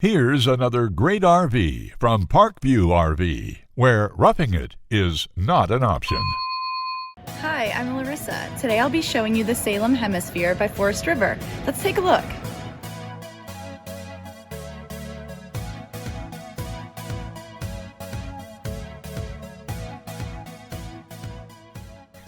Here's another great RV from Parkview RV, where roughing it is not an option. Hi, I'm Larissa. Today I'll be showing you the Salem Hemisphere by Forest River. Let's take a look.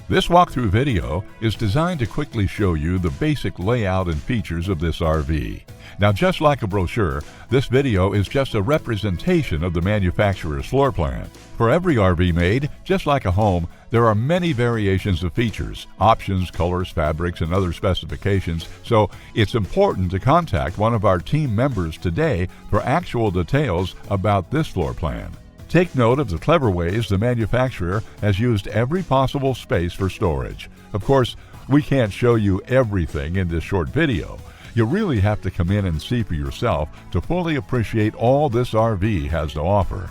This walkthrough video is designed to quickly show you the basic layout and features of this RV. Now, just like a brochure, this video is just a representation of the manufacturer's floor plan. For every RV made, just like a home, there are many variations of features, options, colors, fabrics, and other specifications, so it's important to contact one of our team members today for actual details about this floor plan. Take note of the clever ways the manufacturer has used every possible space for storage. Of course, we can't show you everything in this short video. You really have to come in and see for yourself to fully appreciate all this RV has to offer.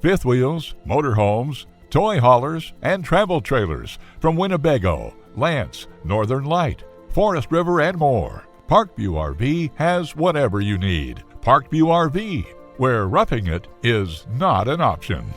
Fifth wheels, motorhomes, toy haulers, and travel trailers from Winnebago, Lance, Northern Light, Forest River, and more. Parkview RV has whatever you need. Parkview RV, where roughing it is not an option.